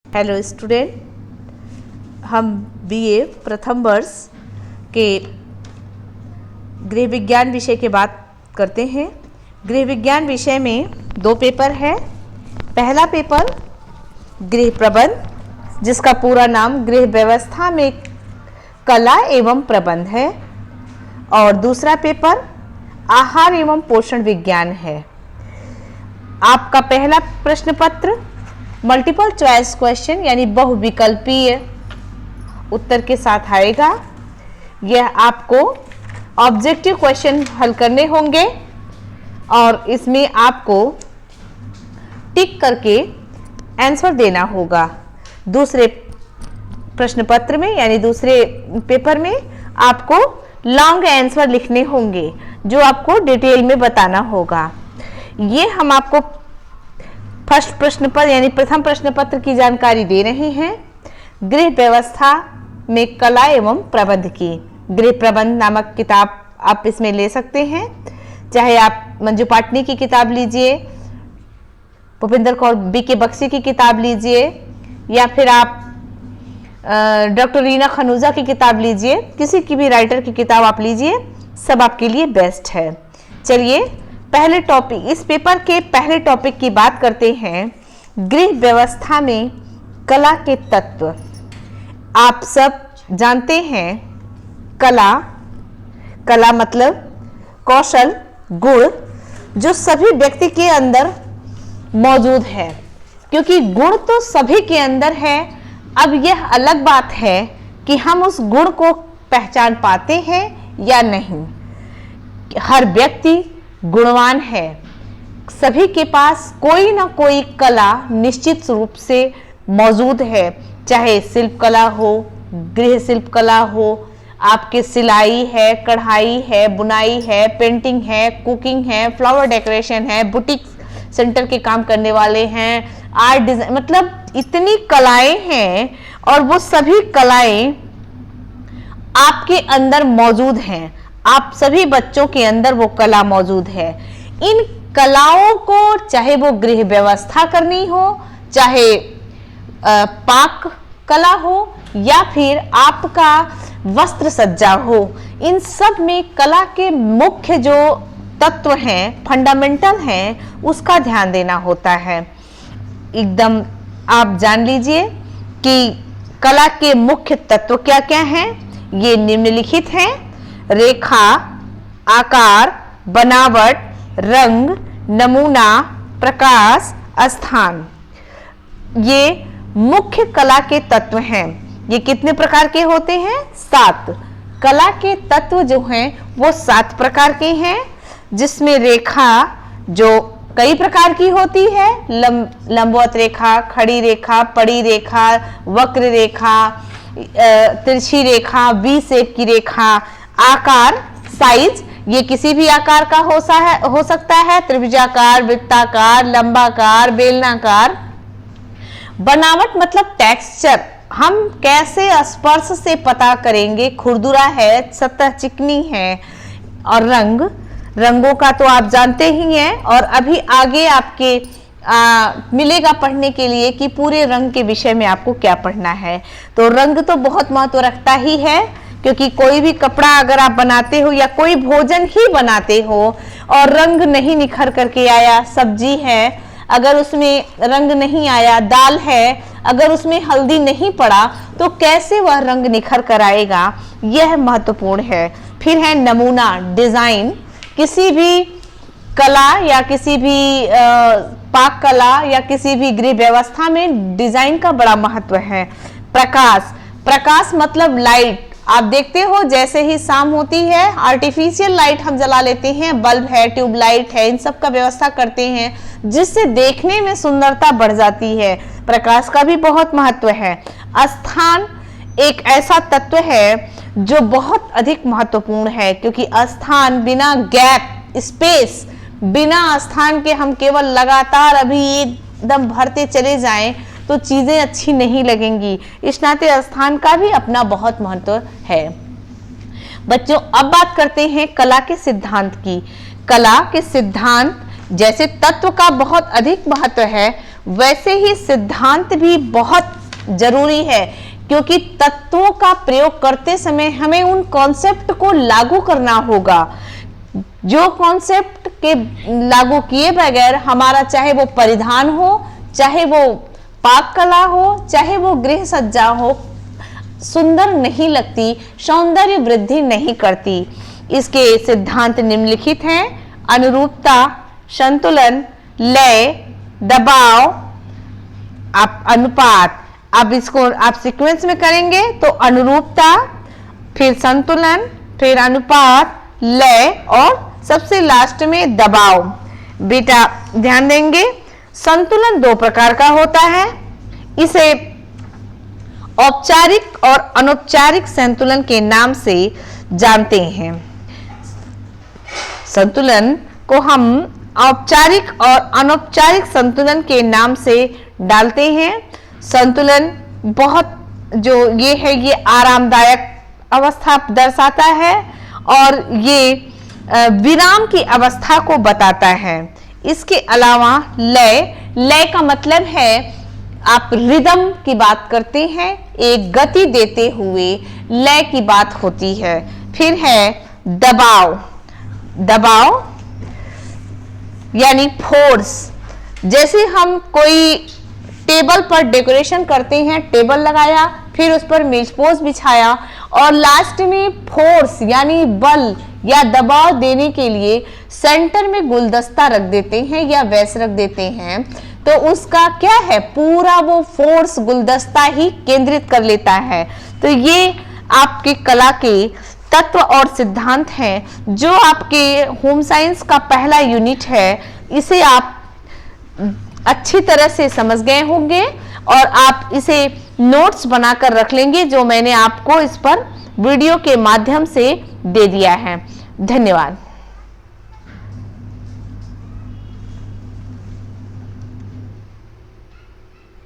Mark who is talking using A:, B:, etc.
A: Hello student, हम BA प्रथम वर्ष के गृह विज्ञान विषय की बात करते हैं। गृह विज्ञान विषय में 2 पेपर है। पहला पेपर गृह प्रबंध, जिसका पूरा नाम गृह व्यवस्था में कला एवं प्रबंध है, और दूसरा पेपर आहार एवं पोषण विज्ञान है। आपका पहला प्रश्न पत्र मल्टीपल चॉइस क्वेश्चन यानी बहुविकल्पीय उत्तर के साथ आएगा। यह आपको ऑब्जेक्टिव क्वेश्चन हल करने होंगे और इसमें आपको टिक करके आंसर देना होगा। दूसरे प्रश्न पत्र में यानी दूसरे पेपर में आपको लॉन्ग आंसर लिखने होंगे, जो आपको डिटेल में बताना होगा। ये हम आपको फर्स्ट प्रश्न पत्र यानी प्रथम प्रश्न पत्र की जानकारी दे रहे हैं। गृह व्यवस्था में कला एवं प्रबंध की गृह प्रबंध नामक किताब आप इसमें ले सकते हैं। चाहे आप मंजू पाटनी की किताब लीजिए, भूपिंदर कौर बी.के. बख्शी की किताब लीजिए, या फिर आप डॉक्टर रीना खनूजा की किताब लीजिए। किसी की भी राइटर की किताब आप लीजिए, सब आपके लिए बेस्ट है। चलिए पहले टॉपिक, इस पेपर के पहले टॉपिक की बात करते हैं। गृह व्यवस्था में कला के तत्व। आप सब जानते हैं कला मतलब कौशल, गुण, जो सभी व्यक्ति के अंदर मौजूद है, क्योंकि गुण तो सभी के अंदर है। अब यह अलग बात है कि हम उस गुण को पहचान पाते हैं या नहीं। हर व्यक्ति गुणवान है, सभी के पास कोई ना कोई कला निश्चित रूप से मौजूद है, चाहे शिल्प कला हो, गृह शिल्प कला हो, आपके सिलाई है, कढ़ाई है, बुनाई है, पेंटिंग है, कुकिंग है, फ्लावर डेकोरेशन है, बुटीक सेंटर के काम करने वाले हैं, आर्ट डिजाइन, मतलब इतनी कलाएं हैं और वो सभी कलाएं आपके अंदर मौजूद हैं। आप सभी बच्चों के अंदर वो कला मौजूद है। इन कलाओं को चाहे वो गृह व्यवस्था करनी हो, चाहे पाक कला हो, या फिर आपका वस्त्र सज्जा हो, इन सब में कला के मुख्य जो तत्व हैं, फंडामेंटल हैं, उसका ध्यान देना होता है। एकदम आप जान लीजिए कि कला के मुख्य तत्व क्या क्या हैं। ये निम्नलिखित हैं: रेखा, आकार, बनावट, रंग, नमूना, प्रकाश, स्थान। ये मुख्य कला के तत्व हैं। ये कितने प्रकार के होते हैं? 7। कला के तत्व जो हैं वो 7 प्रकार के हैं, जिसमें रेखा जो कई प्रकार की होती है, लंबवत रेखा, खड़ी रेखा, पड़ी रेखा, वक्र रेखा, तिरछी रेखा, वी शेप की रेखा। आकार, साइज, ये किसी भी आकार का हो सकता है, त्रिभुजाकार, वृत्ताकार, लंबाकार, बेलनाकार। बनावट मतलब टेक्सचर, हम कैसे स्पर्श से पता करेंगे खुरदुरा है, सतह चिकनी है। और रंगों का तो आप जानते ही हैं, और अभी आगे आपके मिलेगा पढ़ने के लिए कि पूरे रंग के विषय में आपको क्या पढ़ना है। तो रंग तो बहुत महत्व रखता ही है, क्योंकि कोई भी कपड़ा अगर आप बनाते हो या कोई भोजन ही बनाते हो और रंग नहीं निखर करके आया, सब्जी है अगर उसमें रंग नहीं आया, दाल है अगर उसमें हल्दी नहीं पड़ा, तो कैसे वह रंग निखर कर आएगा, यह महत्वपूर्ण है। फिर है नमूना, डिजाइन। किसी भी कला या किसी भी पाक कला या किसी भी गृह व्यवस्था में डिजाइन का बड़ा महत्व है। प्रकाश मतलब लाइट। आप देखते हो जैसे ही शाम होती है, आर्टिफिशियल लाइट हम जला लेते हैं, बल्ब है, ट्यूब लाइट है, इन सब का व्यवस्था करते हैं, जिससे देखने में सुंदरता बढ़ जाती है। प्रकाश का भी बहुत महत्व है। स्थान एक ऐसा तत्व है जो बहुत अधिक महत्वपूर्ण है, क्योंकि स्थान बिना गैप, स्पेस, बिना स्थान के हम केवल लगातार अभी एकदम भरते चले जाएं तो चीजें अच्छी नहीं लगेंगी। इस नाते स्थान का भी अपना बहुत महत्व है। बच्चों, अब बात करते हैं कला के सिद्धांत की। कला के सिद्धांत जैसे तत्व का बहुत अधिक महत्व है, वैसे ही सिद्धांत भी बहुत जरूरी है, क्योंकि तत्वों का प्रयोग करते समय हमें उन कॉन्सेप्ट को लागू करना होगा। जो कॉन्सेप्ट के लागू किए बगैर हमारा चाहे वो परिधान हो, चाहे वो पाक कला हो, चाहे वो गृह सज्जा हो, सुंदर नहीं लगती, सौंदर्य वृद्धि नहीं करती। इसके सिद्धांत निम्नलिखित हैं: अनुरूपता, संतुलन, लय, दबाव, अनुपात। अब इसको आप सीक्वेंस में करेंगे तो अनुरूपता, फिर संतुलन, फिर अनुपात, लय और सबसे लास्ट में दबाव। बेटा ध्यान देंगे, संतुलन दो प्रकार का होता है। इसे औपचारिक और अनौपचारिक संतुलन के नाम से जानते हैं। संतुलन को हम औपचारिक और अनौपचारिक संतुलन के नाम से डालते हैं। संतुलन बहुत जो ये है, ये आरामदायक अवस्था दर्शाता है और ये विराम की अवस्था को बताता है। इसके अलावा लय का मतलब है आप रिदम की बात करते हैं, एक गति देते हुए लय की बात होती है। फिर है दबाव यानी फोर्स। जैसे हम कोई टेबल पर डेकोरेशन करते हैं, टेबल लगाया, फिर उस पर मेजपोश बिछाया और लास्ट में फोर्स यानी बल या दबाव देने के लिए सेंटर में गुलदस्ता रख देते हैं या वैस रख देते हैं, तो उसका क्या है, पूरा वो फोर्स गुलदस्ता ही केंद्रित कर लेता है। तो ये आपकी कला के तत्व और सिद्धांत हैं जो आपके होम साइंस का पहला यूनिट है। इसे आप अच्छी तरह से समझ गए होंगे और आप इसे नोट्स बनाकर रख लेंगे जो मैंने आपको इस पर वीडियो के माध्यम से दे दिया है। धन्यवाद।